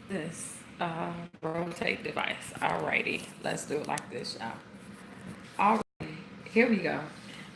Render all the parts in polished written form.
this rotate device. Alrighty, let's do it like this, y'all. Alrighty, here we go.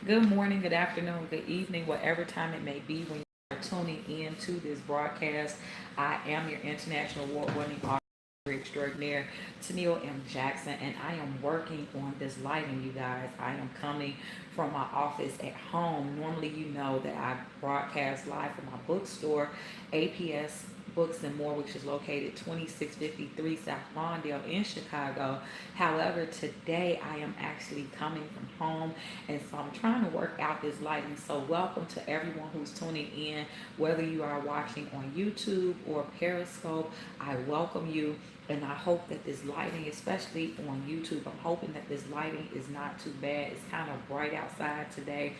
Good morning, good afternoon, good evening, whatever time it may be when you are tuning in to this broadcast. I am your international award-winning author extraordinaire, Tennille M. Jackson, and I am working on this lighting, you guys. I am coming from my office at home. Normally, you know that I broadcast live from my bookstore, APS Books and More, which is located 2653 South Lawndale in Chicago. However, today I am actually coming from home, and so I'm trying to work out this lighting. So, welcome to everyone who's tuning in, whether you are watching on YouTube or Periscope. I welcome you, and I hope that this lighting, especially on YouTube, I'm hoping that this lighting is not too bad. It's kind of bright outside today.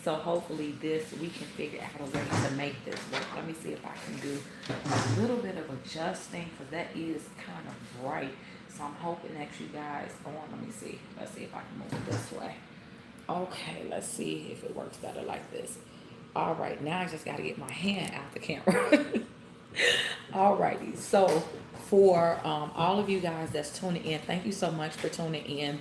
So hopefully we can figure out a way to make this work. Let me see if I can do a little bit of adjusting, because that is kind of bright. So I'm hoping that you guys, let me see. Let's see if I can move it this way. Okay, let's see if it works better like this. All right, now I just got to get my hand out the camera. All righty. So for all of you guys that's tuning in, thank you so much for tuning in.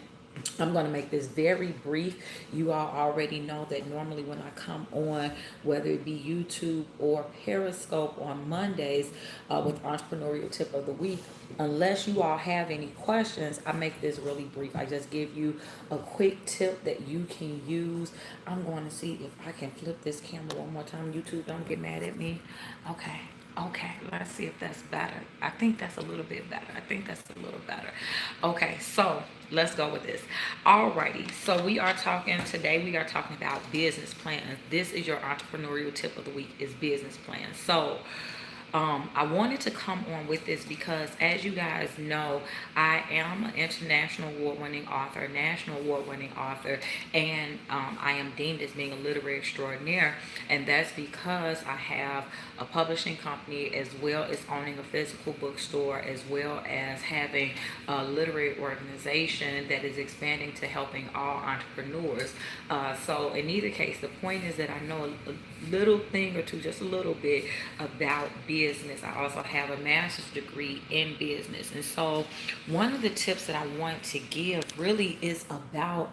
I'm going to make this very brief. You all already know that normally when I come on, whether it be YouTube or Periscope on Mondays with Entrepreneurial Tip of the Week, unless you all have any questions, I make this really brief. I just give you a quick tip that you can use. I'm going to see if I can flip this camera one more time. YouTube, don't get mad at me. Okay. Okay, let's see if that's better. I think that's a little bit better. I think that's a little better. Okay, so let's go with this. Alrighty, so we are talking about business plans. This is your entrepreneurial tip of the week, is business plans. So I wanted to come on with this because, as you guys know, I am an international award-winning author, national award-winning author, and I am deemed as being a literary extraordinaire, and that's because I have a publishing company as well as owning a physical bookstore, as well as having a literary organization that is expanding to helping all entrepreneurs. So in either case, the point is that I know a little thing or two, just a little bit about business. I also have a master's degree in business. And so one of the tips that I want to give really is about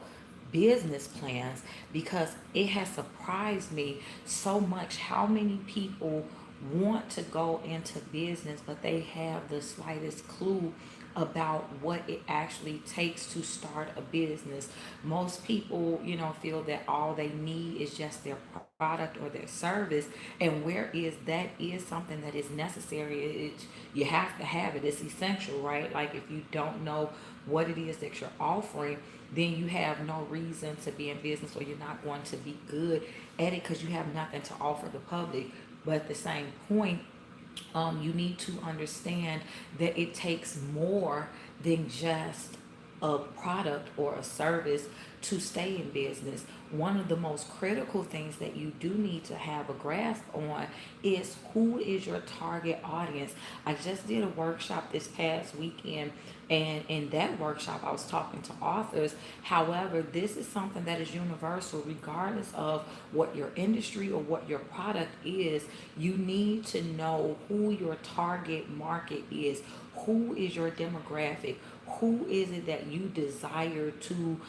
business plans, because it has surprised me so much how many people want to go into business, but they have the slightest clue about what it actually takes to start a business. Most people, feel that all they need is just their product or their service, and whereas that is something that is necessary. You have to have it. It's essential, right? Like, if you don't know what it is that you're offering, then you have no reason to be in business, or you're not going to be good at it because you have nothing to offer the public. But at the same point, you need to understand that it takes more than just a product or a service to stay in business. One of the most critical things that you do need to have a grasp on is, who is your target audience. I just did a workshop this past weekend, and in that workshop I was talking to authors. However, this is something that is universal regardless of what your industry or what your product is. You need to know who your target market is. Who is your demographic? Who is it that you desire to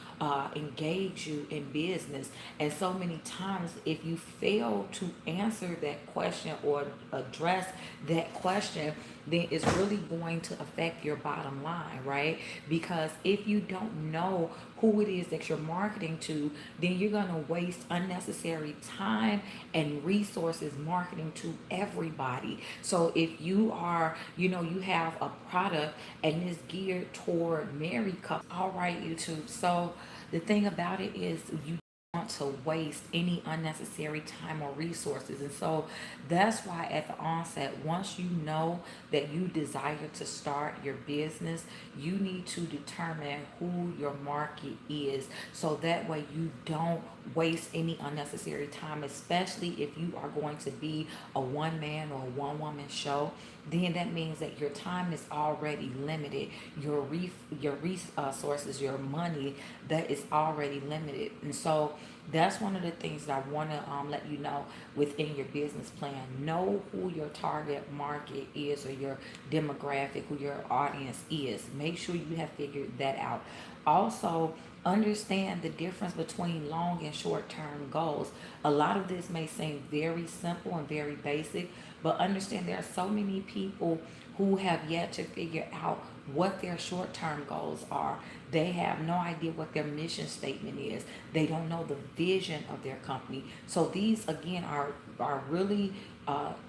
engage you in business? And so many times, if you fail to answer that question or address that question, then it's really going to affect your bottom line, right? Because if you don't know who it is that you're marketing to, then you're going to waste unnecessary time and resources marketing to everybody. So if you are, you have a product and it's geared toward married couples, all right, YouTube. So the thing about it is, you want to waste any unnecessary time or resources. And so that's why at the onset, once you know that you desire to start your business, you need to determine who your market is, so that way you don't waste any unnecessary time, especially if you are going to be a one man or one woman show. Then that means that your time is already limited. Your resources, your money, that is already limited. And so That's one of the things that I want to let you know within your business plan. Know who your target market is, or your demographic, who your audience is. Make sure you have figured that out. Also, understand the difference between long and short term goals. A lot of this may seem very simple and very basic, but understand there are so many people who have yet to figure out what their short term goals are. They have no idea what their mission statement is. They don't know the vision of their company. So these again are really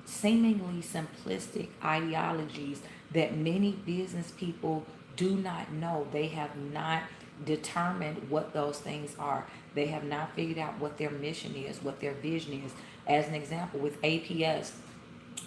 seemingly simplistic ideologies that many business people do not know. They have not determined what those things are. They have not figured out what their mission is, what their vision is. As an example, with APS,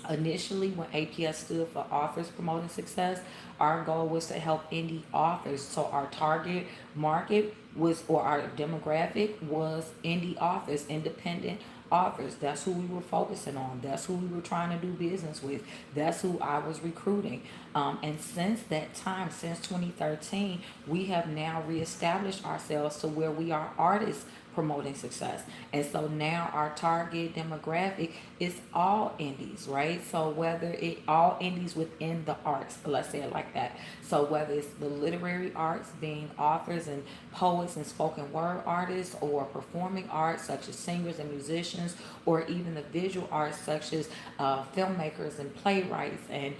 initially, when APS stood for Authors Promoting Success, our goal was to help indie authors. So our target market was, or our demographic was, indie authors, independent authors. That's who we were focusing on. That's who we were trying to do business with. That's who I was recruiting. And since that time, since 2013, we have now reestablished ourselves to where we are artists promoting success. And so now our target demographic is all indies, right? So whether it all indies within the arts, let's say it like that. So whether it's the literary arts, being authors and poets and spoken word artists, or performing arts such as singers and musicians, or even the visual arts such as filmmakers and playwrights and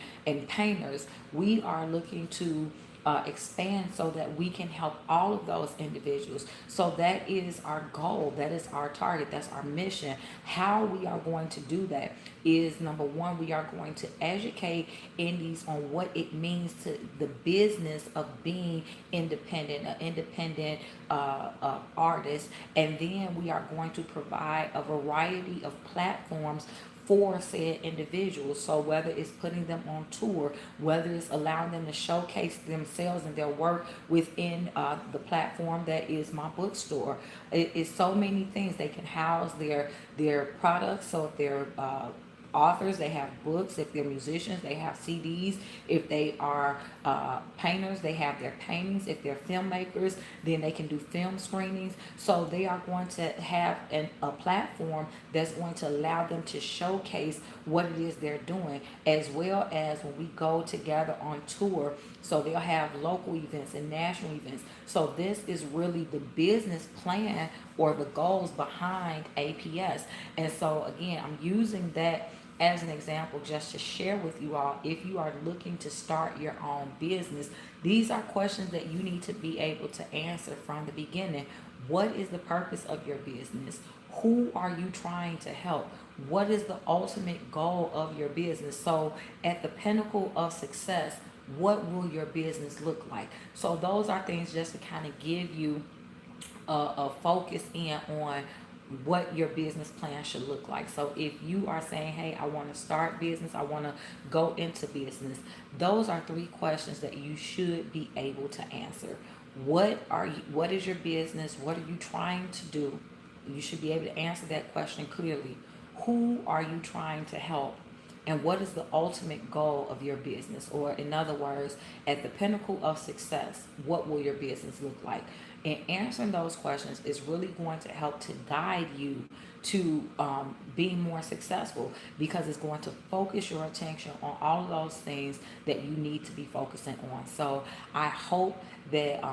painters, we are looking to expand so that we can help all of those individuals. So that is our goal. That is our target. That's our mission. How we are going to do that is, number one, we are going to educate indies on what it means to the business of being independent, an independent artist. And then we are going to provide a variety of platforms for said individuals. So whether it's putting them on tour, whether it's allowing them to showcase themselves and their work within the platform that is my bookstore, it's so many things. They can house their products. So if they're authors, they have books. If they're musicians, they have CDs. If they are painters, they have their paintings. If they're filmmakers, then they can do film screenings. So they are going to have a platform that's going to allow them to showcase what it is they're doing, as well as when we go together on tour. So they'll have local events and national events. So this is really the business plan or the goals behind APS. And so again, I'm using that as an example just to share with you all. If you are looking to start your own business, these are questions that you need to be able to answer from the beginning. What is the purpose of your business? Who are you trying to help? What is the ultimate goal of your business? So at the pinnacle of success, what will your business look like? So those are things just to kind of give you a focus in on what your business plan should look like. So if you are saying, hey, I want to start business, I want to go into business, those are three questions that you should be able to answer. What is your business? What are you trying to do? You should be able to answer that question clearly. Who are you trying to help? And what is the ultimate goal of your business? Or in other words, at the pinnacle of success, what will your business look like? And answering those questions is really going to help to guide you to being more successful, because it's going to focus your attention on all of those things that you need to be focusing on. So I hope that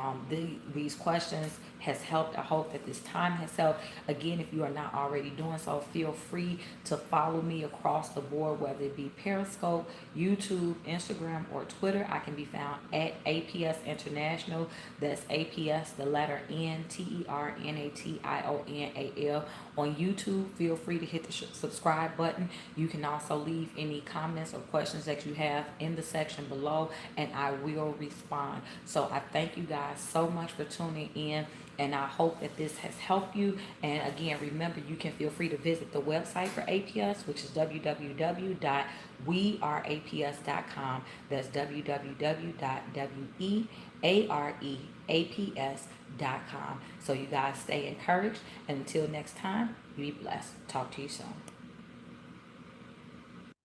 these questions has helped. I hope that this time has helped. Again, if you are not already doing so, feel free to follow me across the board, whether it be Periscope, YouTube, Instagram, or Twitter. I can be found at APS International. That's APS, the letter N-T-E-R-N-A-T-I-O-N-A-L. On YouTube, feel free to hit the subscribe button. You can also leave any comments or questions that you have in the section below, and I will respond. So I thank you guys so much for tuning in, and I hope that this has helped you. And again, remember, you can feel free to visit the website for APS, which is www.weareaps.com. That's www.weareaps.com. So you guys stay encouraged, and until next time, be blessed. Talk to you soon.